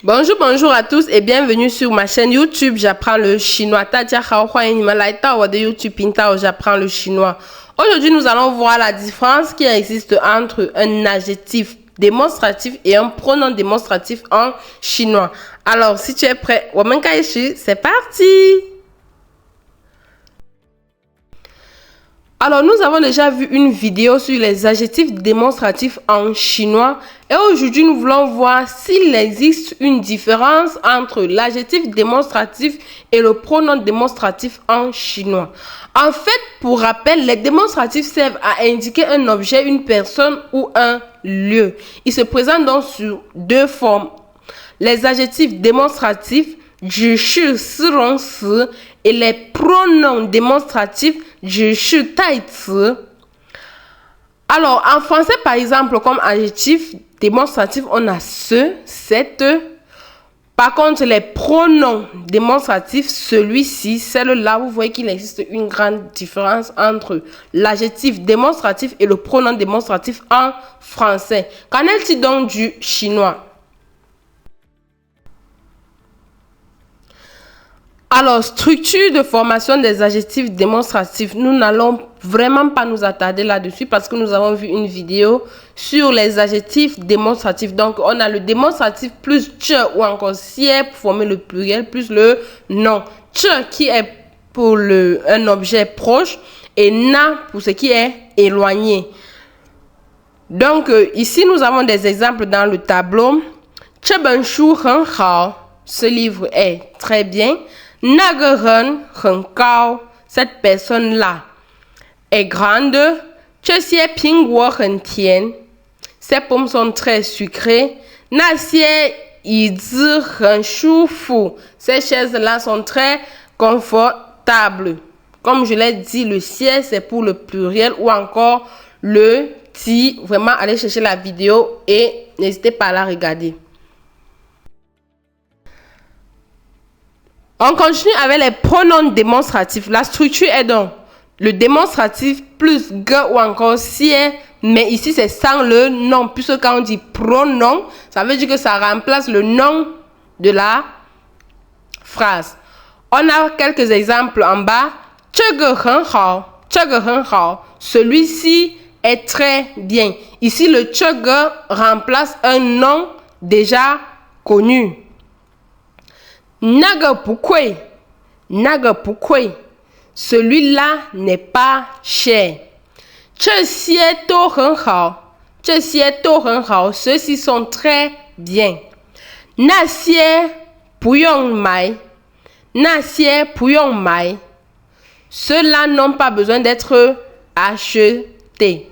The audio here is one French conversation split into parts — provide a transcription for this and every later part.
Bonjour à tous et bienvenue sur ma chaîne YouTube. J'apprends le chinois. J'apprends le chinois. Aujourd'hui, nous allons voir la différence qui existe entre un adjectif démonstratif et un pronom démonstratif en chinois. Alors, si tu es prêt, c'est parti! Alors, nous avons déjà vu une vidéo sur les adjectifs démonstratifs en chinois et aujourd'hui, nous voulons voir s'il existe une différence entre l'adjectif démonstratif et le pronom démonstratif en chinois. En fait, pour rappel, les démonstratifs servent à indiquer un objet, une personne ou un lieu. Ils se présentent donc sous deux formes. Les adjectifs démonstratifs, 只是形容词 et les pronoms démonstratifs, 只是代词. Alors, en français, par exemple, comme adjectif démonstratif, on a ce, cette. Par contre, les pronoms démonstratifs, celui-ci, celle-là, vous voyez qu'il existe une grande différence entre l'adjectif démonstratif et le pronom démonstratif en français. Qu'en est-il donc du chinois? Alors, structure de formation des adjectifs démonstratifs. Nous n'allons vraiment pas nous attarder là-dessus parce que nous avons vu une vidéo sur les adjectifs démonstratifs. Donc, on a le démonstratif plus che ou encore siè pour former le pluriel plus le nom. Che qui est pour un objet proche et na pour ce qui est éloigné. Donc, ici, nous avons des exemples dans le tableau. Ce ben shu hen hao. Ce livre est très bien. Cette personne-là est grande. Ces pommes sont très sucrées. Ces chaises-là sont très confortables. Comme je l'ai dit, le siè, c'est pour le pluriel ou encore le ti. Vraiment, allez chercher la vidéo et n'hésitez pas à la regarder. On continue avec les pronoms démonstratifs. La structure est donc le démonstratif plus ge ou encore siè, mais ici c'est sans le nom, puisque quand on dit pronom, ça veut dire que ça remplace le nom de la phrase. On a quelques exemples en bas. Celui-ci est très bien. Ici, le che remplace un nom déjà connu. Celui-là n'est pas cher. Ceux-ci sont très bien. Ceux-là n'ont pas besoin d'être achetés.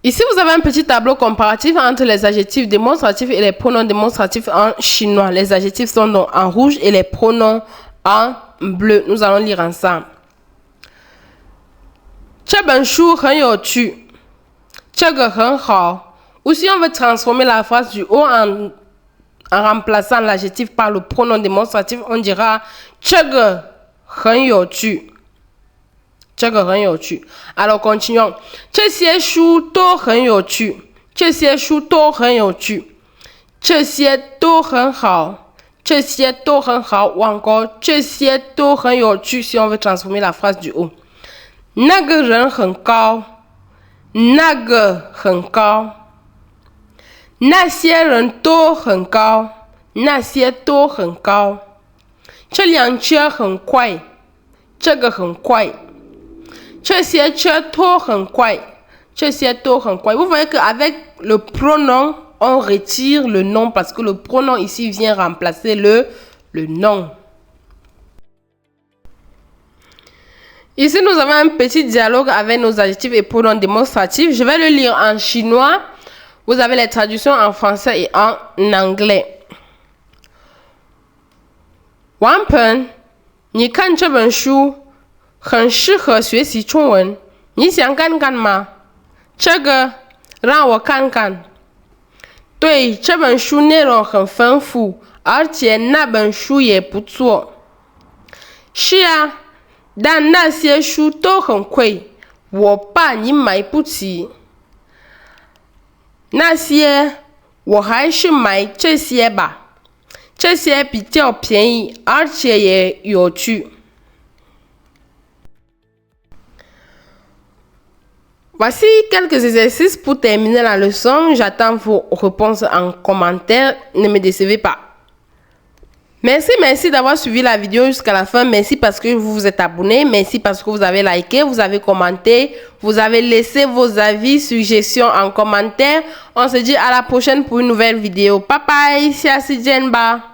Ici, vous avez un petit tableau comparatif entre les adjectifs démonstratifs et les pronoms démonstratifs en chinois. Les adjectifs sont donc en rouge et les pronoms en bleu. Nous allons lire ensemble. Ou si on veut transformer la phrase du haut en remplaçant l'adjectif par le pronom démonstratif, on dira 这个很有趣. Alors, continuons. 这些书都很有趣. 这些书都很有趣. 这些都很好. 这些都很好. Ou encore, 这些都很有趣 si on veut transformer la phrase du haut. 那个人很高. 那个很高. 那些人都很高. 那些都很高. 这辆车很快. 这个很快. 这些车都很快. 这些都很快. Vous voyez qu'avec le pronom, on retire le nom parce que le pronom ici vient remplacer le nom. Ici, nous avons un petit dialogue avec nos adjectifs et pronoms démonstratifs. Je vais le lire en chinois. Vous avez les traductions en français et en anglais. 王鹏，你看这本书很适合学习中文，你想看看吗？这个让我看看。对，这本书内容很丰富，而且那本书也不错。是啊，但那些书都很贵，我怕你买不起。那些我还是买这些吧，这些比较便宜，而且也有趣。Voici quelques exercices pour terminer la leçon. J'attends vos réponses en commentaire. Ne me décevez pas. Merci d'avoir suivi la vidéo jusqu'à la fin. Merci parce que vous vous êtes abonné. Merci parce que vous avez liké, vous avez commenté, vous avez laissé vos avis, suggestions en commentaire. On se dit à la prochaine pour une nouvelle vidéo. Bye bye, c'est Asijenba.